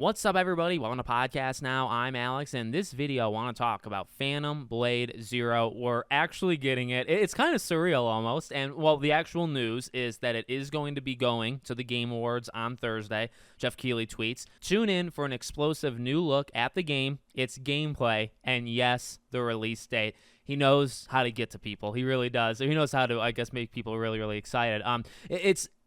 What's up, everybody? Welcome to Podcast Now. I'm Alex, and this video I want to talk about Phantom Blade Zero. We're actually getting it. It's kind of surreal almost, and well, the actual news is that it is going to be going to the Game Awards on Thursday. Jeff Keighley tweets, "Tune in for an explosive new look at the game, its gameplay, and yes, the release date." He knows how to get to people. He really does. He knows how to, I guess, make people really, really excited.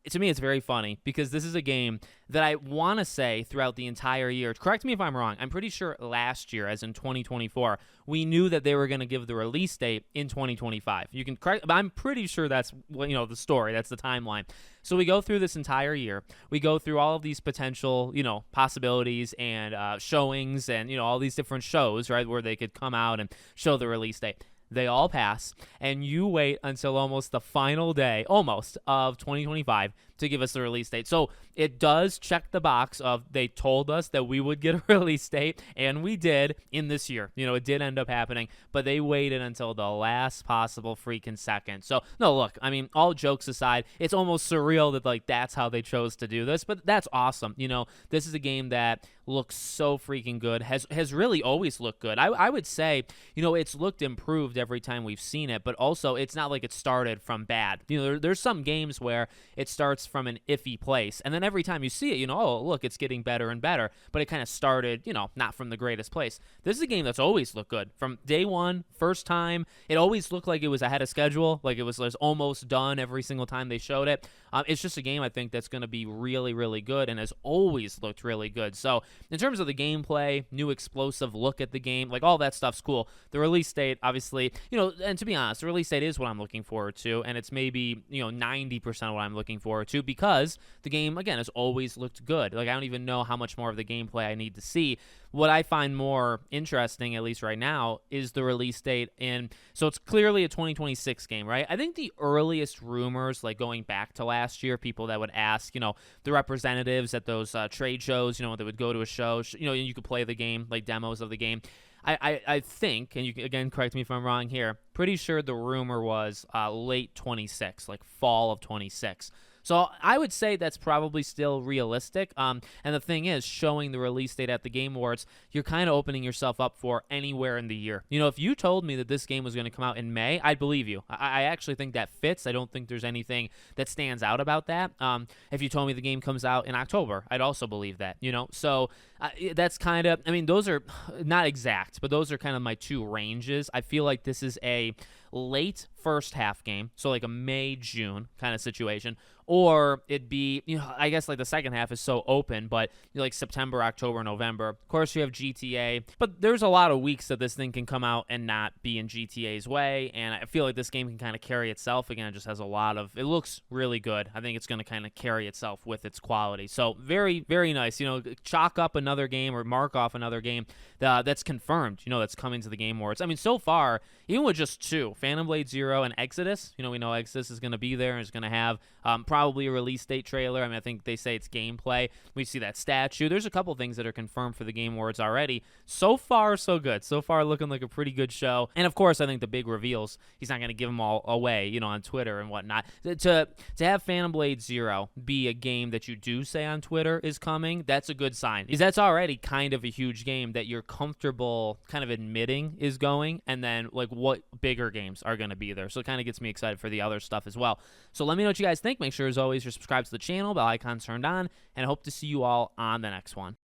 To me, it's very funny because this is a game that I want to say throughout the entire year. Correct me if I'm wrong. I'm pretty sure last year, as in 2024, we knew that they were going to give the release date in 2025. You can correct, but I'm pretty sure that's the story. That's the timeline. So we go through this entire year. We go through all of these potential, possibilities and showings and all these different shows, right, where they could come out and show the release date. They all pass, and you wait until almost the final day, of 2025 to give us the release date. So it does check the box of they told us that we would get a release date, and we did in this year. It did end up happening, but they waited until the last possible freaking second. So, no, look, I mean, all jokes aside, it's almost surreal that, that's how they chose to do this, but that's awesome. This is a game that looks so freaking good, has really always looked good. I would say, it's looked improved every time we've seen it, but also it's not like it started from bad. There's some games where it starts from an iffy place, and then every time you see it, oh, look, it's getting better and better, but it kind of started, not from the greatest place. This is a game that's always looked good. From day one, first time, it always looked like it was ahead of schedule, like it was almost done every single time they showed it. It's just a game I think that's going to be really, really good and has always looked really good. So in terms of the gameplay, new explosive look at the game, all that stuff's cool. The release date, obviously, and to be honest, the release date is what I'm looking forward to, and it's maybe, 90% of what I'm looking forward to because the game, again, has always looked good. I don't even know how much more of the gameplay I need to see. What I find more interesting, at least right now, is the release date. And so it's clearly a 2026 game, right? I think the earliest rumors, going back to last year, people that would ask, the representatives at those trade shows, that would go to a show, you could play the game, demos of the game. I think, and you can, again, correct me if I'm wrong here, pretty sure the rumor was late 26, fall of 26. So I would say that's probably still realistic. And the thing is, showing the release date at the Game Awards, you're kind of opening yourself up for anywhere in the year. If you told me that this game was going to come out in May, I'd believe you. I actually think that fits. I don't think there's anything that stands out about that. If you told me the game comes out in October, I'd also believe that, So that's kind of, those are not exact, but those are kind of my two ranges. I feel like this is a late first half game, so a May, June kind of situation, or it'd be, I guess the second half is so open, but September, October, November. Of course, you have GTA, but there's a lot of weeks that this thing can come out and not be in GTA's way, and I feel like this game can kind of carry itself. Again, it just has it looks really good. I think it's going to kind of carry itself with its quality. So very, very nice. Chalk up another game or mark off another game that's confirmed, that's coming to the Game Awards. So far, even with just two, Phantom Blade Zero and Exodus, we know Exodus is going to be there and is going to have probably a release date trailer. I think they say it's gameplay. We see that statue. There's a couple things that are confirmed for the Game Awards already. So far, so good. So far, looking like a pretty good show. And of course, I think the big reveals, he's not going to give them all away, on Twitter and whatnot. To have Phantom Blade Zero be a game that you do say on Twitter is coming, that's a good sign. Because that's already kind of a huge game that you're comfortable kind of admitting is going, and then what bigger games are going to be there. So it kind of gets me excited for the other stuff as well. So let me know what you guys think. Make sure, as always, you're subscribed to the channel, bell icon turned on, and I hope to see you all on the next one.